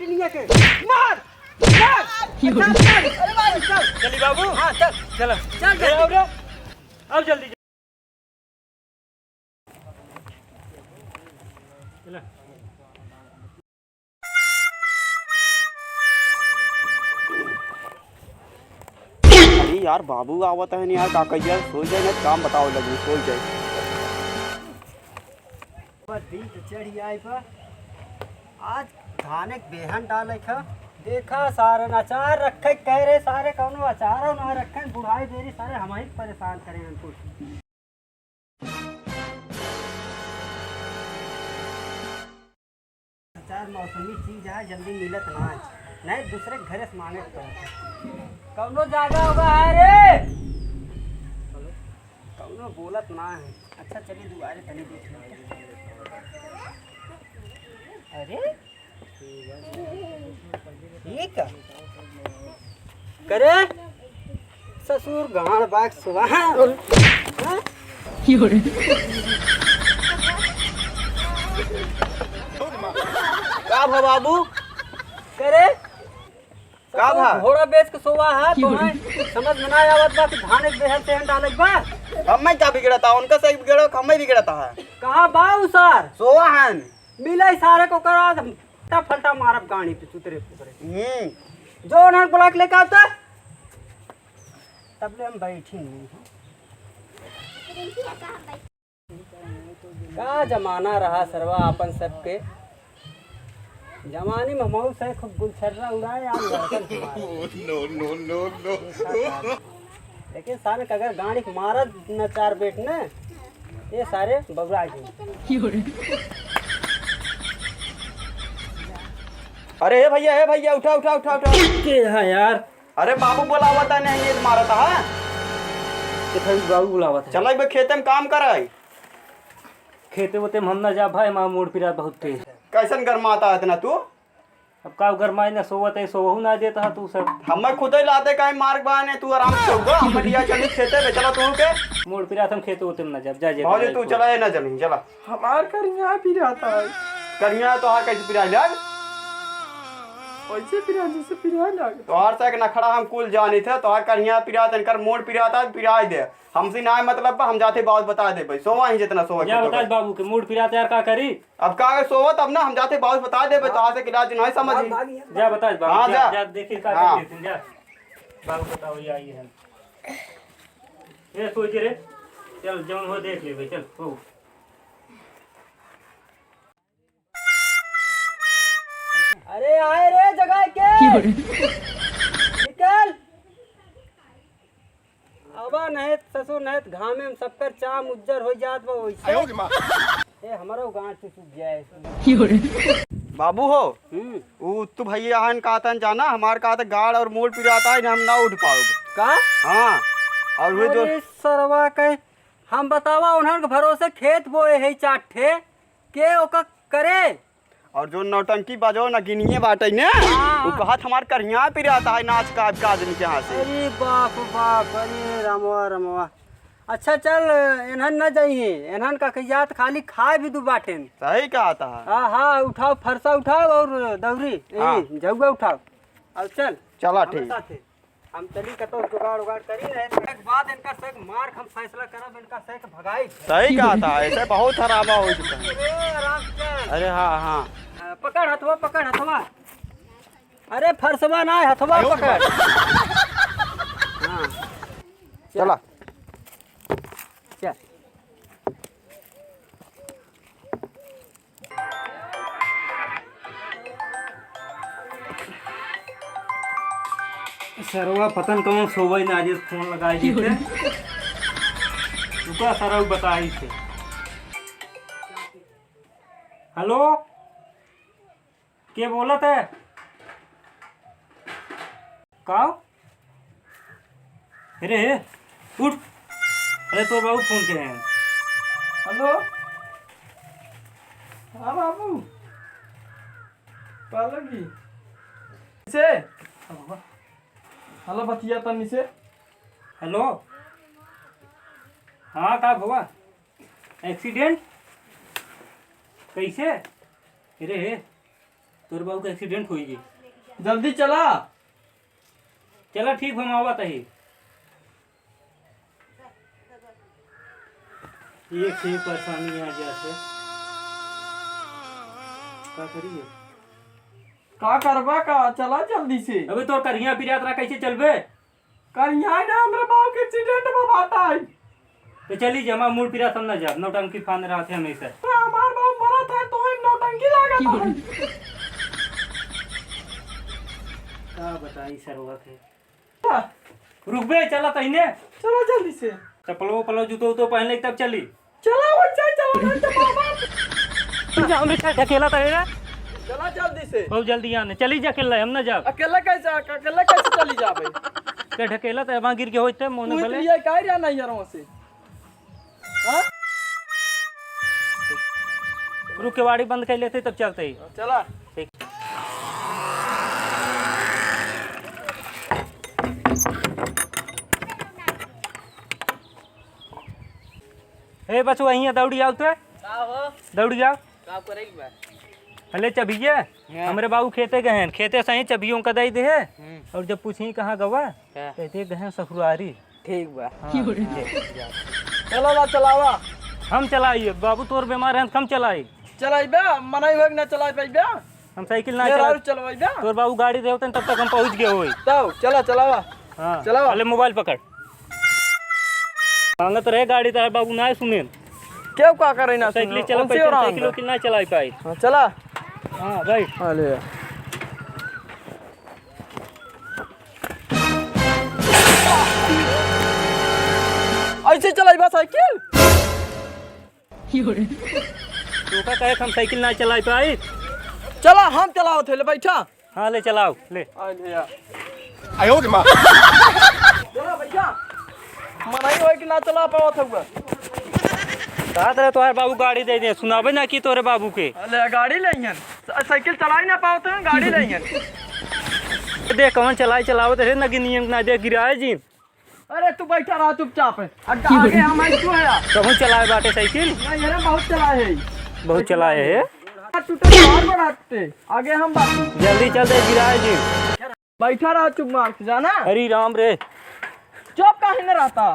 Taenia के मार मार। अरे मार चल चली बाबू। हाँ चल चलो चल रे जल्दी। अब जल्दी चलो। अरे यार बाबू आवत है नहीं यार का कहिया सो जाए ना काम बताओ लगी सो जाए। दिन चढ़ी आई पर आज धाने के बेहन डाले था देखा सारे अचार रखे कह रहे सारे कौनो अचार ना रखे बुढ़ाई देरी सारे हम ही परेशान करें हमको। अचार मौसमी चीज है जल्दी मिलत ना है नहीं दूसरे के घरे से मांगे तो कौनो जागा होगा है रे कौनो बोलत ना है। अच्छा चलिए दुआरे तली देख लेते। अरे ठीक है करे ससुर गाड़ बाग सुबह का भा बाबू करे का भा घोड़ा बेच के सोवा है तो समझ में ना आवत बा कि धान एक बेहल से डालक बा। हमें क्या बिगड़ता उनका सही बिगड़ो हमें बिगड़ता है कहाँ बाऊ सर सोवा है मिले सारे को करा फटा फटा मारब गाड़ी पे सुतरे पुतरे जो उन्हें बुला के लेकर आता तब ले हम बैठी नहीं का जमाना रहा सरवा अपन सबके जमाने में मऊ से खूब गुलछर्रा उड़ाए यार लेकिन सारे अगर गाड़ी के मारा न चार बेट ने ये सारे बबरा गए। अरे हे भैया उठा उठा उठा उठा के है यार अरे बाबू बोलावत है नहीं ये मारत है किधर बाबू बुलावत है चल भाई खेते में काम कर खेते होते हम ना जा भाई माँ मोड़ पिरा बहुत तेज है। कैसन गरमाता है इतना तू अब का गरमाई ना सोवत है सोवहू ना देता है तू सब हमें खुद ही लाते कहीं मार्ग बाने तू आराम से होगा हम लिया चली खेते में चला तू के मोड़ पिरा हम खेते होते में ना जब जा जे भाजी तू चला ये ना जमीन चला हमार करिया पिराता है करिया तो हां कैसे पिरा लग ऐसे पिरा जैसे पिरा लग तो हर से ना खड़ा हम कुल जानी थे तो हर करिया पिरा तनकर मोड़ पिराता पिराई दे हमसे ना मतलब हम जाते बात बता दे भाई सोवा ही जितना सोवा जा बता बाबू के मोड़ पिरा यार का करी अब का अगर सोवा तब ना हम जाते बात बता दे तो आज से इलाज नहीं समझ जा बता बाबू हाँ, जा जा। जा देखी का हाँ। कर देती जा बाबू बताओ ये आई है ये सोच रे चल जौन हो देख ले भाई चल हो अरे आए रे जगह के निकल अबा नहीं ससुर नहीं घामे में सबकर चाम उज्जर हो जात बा वैसे ए हमारो गांठ से सूख जाए बाबू हो वो तू भैया हन कहता जाना हमार कहता गाड़ और मोड़ पिराता है हम ना उठ पाओगे का हाँ और वे जो अरे सरवा के हम बतावा उन्हन के भरोसे खेत बोए है चाटे के ओका करे और जो नौटंकी बाजो ना गिनिए बाटे ने वो कहत हमार करिया पिराता है नाच का आदमी के हाथ से अरे बाप बाप अरे रमवा रमवा अच्छा चल इन्हन न जाइए इन्हन का कहियात खाली खाए भी दू बाटे सही कहता है हाँ हाँ उठाओ फरसा उठाओ और दौरी हाँ। जौआ उठाओ अब चल चला हमारे ठीक साथे। हम चली कतो जुगाड़ उगाड़ करी रहे एक बाद इनका सक मार हम फैसला करब इनका सक भगाई सही कहता है ऐसे बहुत हरामा हो चुका है अरे आराम से अरे हाँ हाँ पकड़ हथवा अरे फरसवा ना हथवा पकड़ हाँ चला चल सरवा पतन कौन सोवई ना आज फोन लगाई दी थे रुका सरव बताई थे हेलो के बोलत है का अरे उठ अरे तो बाबू फोन के हैं हेलो हाँ बाबू पालगी से हेलो बतिया तनी से हेलो हाँ का हुआ एक्सीडेंट कैसे अरे तोर बाबू का एक्सीडेंट हुई जी। जल्दी चला। चला ठीक हम आवत है। ये थी परेशानी आ जैसे का करिए। का करबा का चला जल्दी से। अबे तोर करिया फिर यात्रा कैसे चलबे? कर यहाँ ना हमरा बाबू के एक्सीडेंट में बाटा है। तो चली जमा मूड पिरा सब न जा नौटंकी फान रहा थे हमेशा। हमार बाबू मरा था तो हम नौटंकी लागत है। का बताई सरवा के। रुक बे चला तइने। चला जल्दी से। चप्पलो पलो जूतो तो पहन ले तब चली। चला बच्चा चला तो बाबा। जाओ बेटा ढकेला तइने। चला जल्दी से। बहुत जल्दी आने चली जा अकेला हम न जा। अकेला कैसे चली जाबे? ते ढकेला त वहां गिर के होइते मोने तू भले। ये काहे रे नहीं यारों से? हां? रुक के वाड़ी बंद कर लेते तब चलते ही। चला। ठीक। ए बस वहीं दौड़ी आओ तो दौड़ी आओ। हले चबिए हमरे बाबू खेते गए हैं खेते सही चबियों का दई दे है और जब पूछी कहाँ गवा कहते गए ससुरारी। ठीक बा। हाँ, चलो ला चलावा। हम चलाइए बाबू तोर बीमार है हम चलाई। चलाइबा मनाई होग ना चलाई पाइबा। हम साइकिल ना चला चला चलवाइबा। तोर बाबू गाड़ी दे तब तक हम पहुंच गए होई। तो चला चलावा। हाँ चलाओ। पहले मोबाइल पकड़ मांगत रहे गाड़ी तार बाबू ना सुने क्यों का करे ना साइकिल चला साइकिल की ना चलाई पाई। हां चला। हाँ राइट। अरे ऐसे चलाइबा साइकिल। तो का कहे हम साइकिल ना चलाई पाई। चला हम चलाओ थे ले बैठा। हाँ ले चलाओ ले। आले यार आयो रे माँ। चला बैठा। मनाई होए कि ना चला पावत हुआ। कहा तरह तुम्हारे बाबू गाड़ी दे दे सुनाबे ना कि तोरे बाबू के। अरे गाड़ी लेंगे साइकिल चलाई ना पावत हैं गाड़ी लेंगे। देख कौन चलाई चलाओ तेरे नगी नियम ना दे गिराए जी। अरे तू बैठा रहा चुपचाप है आगे हम आई क्यों है कौन चलाए बाटे साइकिल नहीं अरे बहुत चलाए है बहुत चलाए है। टूटे और बढ़ाते आगे हम बात जल्दी चल दे गिराए जी। बैठा रहा चुप मार जाना। हरी राम रे चुप काहे न रहता।